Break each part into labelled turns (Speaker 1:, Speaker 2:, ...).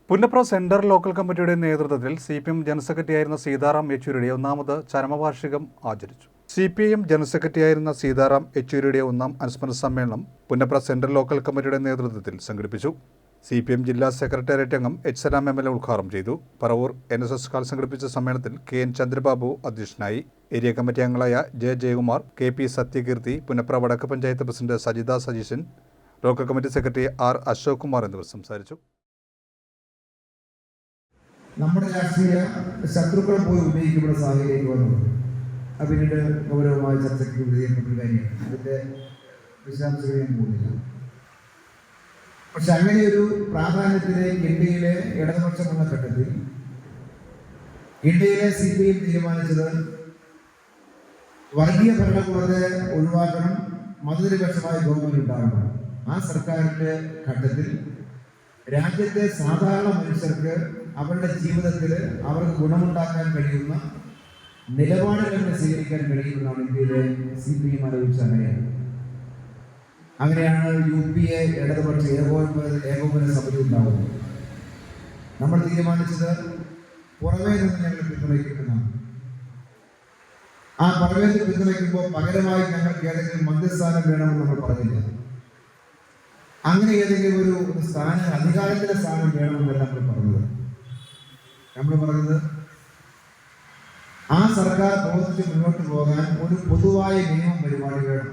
Speaker 1: Punnapra central local കമ്മിറ്റിയുടെ നേതൃത്വത്തിൽ CPM general സെക്രട്ടറിയായിരുന്ന സീതാറാം യെച്ചൂരിയുടെ ഒന്നാമത് ചരമവാർഷികം ആചരിച്ചു. CPIM ജനറൽ സെക്രട്ടറിയായിരുന്ന സീതാറാം യെച്ചൂരിയുടെ ഒന്നാം അനുസ്മരണ സമ്മേളനം പുന്നപ്ര സെൻട്രൽ ലോക്കൽ കമ്മിറ്റിയുടെ നേതൃത്വത്തിൽ സംഘടിപ്പിച്ചു. CPM ജില്ലാ സെക്രട്ടേറിയറ്റ് അംഗം H. സലാം MLA ഉദ്ഘാടനം ചെയ്തു. പറവൂർ NSS കാൾ സംഘടിപ്പിച്ച സമ്മേളനത്തിൽ KN ചന്ദ്രബാബു അധ്യക്ഷനായി. ഏരിയ കമ്മിറ്റി അംഗങ്ങളായ J. ജയകുമാർ, KP സത്യകീർത്തി, പുന്നപ്ര വടക്ക് panchayat president Sajitha Sajeesan, local committee secretary R. Ashok Kumar എന്നിവർ സംസാരിച്ചു.
Speaker 2: നമ്മുടെ രാഷ്ട്രീയ ശത്രുക്കളെ പോയി ഉന്നയിക്കപ്പെടുന്ന സാഹചര്യം വന്നത് പിന്നീട് ഗൗരവമായ ചർച്ചയ്ക്ക് വിധേയപ്പെട്ട കാര്യമാണ്. അതിൻ്റെ വിശദാംശങ്ങൾ ഞാൻ പോകുന്നില്ല. പക്ഷെ അങ്ങനെയൊരു പ്രാധാന്യത്തിലേക്ക് ഇന്ത്യയിലെ ഇടതുപക്ഷമെന്ന ഘട്ടത്തിൽ ഇന്ത്യയിലെ CPIM തീരുമാനിച്ചത് വർഗീയ ഭരണകൂടത്തെ ഒഴിവാക്കണം, മതനിരപേക്ഷമായ ഗവൺമെന്റ് ഉണ്ടാകണം. ആ സർക്കാരിൻ്റെ ഘട്ടത്തിൽ രാജ്യത്തെ സാധാരണ മനുഷ്യർക്ക് അവരുടെ ജീവിതത്തിൽ അവർക്ക് ഗുണമുണ്ടാക്കാൻ കഴിയുന്ന നിലപാടുകൾ സ്വീകരിക്കാൻ കഴിയുമെന്നാണ് ഇന്ത്യയിലെ CPIM ആലോചിച്ചത്. അങ്ങനെയാണ് UPA ഇടതുപക്ഷ ഏകോപന സമിതി ഉണ്ടാവുന്നത്. നമ്മൾ തീരുമാനിച്ചത് പുറമേ നിന്ന് ഞങ്ങൾ പിന്തുണയ്ക്കുന്നതാണ്. ആ പുറമേ നിന്ന് പിന്തുണയ്ക്കുമ്പോൾ പകരമായി ഞങ്ങൾക്ക് ഏതെങ്കിലും മന്ത്രിസ്ഥാനം വേണമെന്ന് നമ്മൾ പറഞ്ഞില്ല. അങ്ങനെ ഏതെങ്കിലും ഒരു സ്ഥാനം, അധികാരത്തിന്റെ സ്ഥാനം വേണമെന്നല്ല നമ്മൾ പറഞ്ഞത് ആ സർക്കാർ പ്രവർത്തിച്ച് മുന്നോട്ട് പോകാൻ ഒരു പൊതുവായ മിനിമം പരിപാടി വേണം.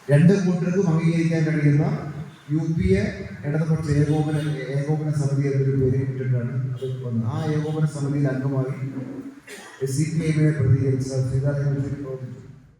Speaker 2: രണ്ട് കൂട്ടർക്കും അംഗീകരിക്കാൻ കഴിയുന്ന UPA ഇടതുപക്ഷ ഏകോപന സമിതി എന്നൊരു പേര് ഇട്ടിട്ടാണ് അത് വന്നത്. ആ ഏകോപന സമിതിയിൽ അംഗമായി CPIM പ്രതികരിച്ച സീതാറാം യെച്ചൂരി പ്രവർത്തിച്ചു.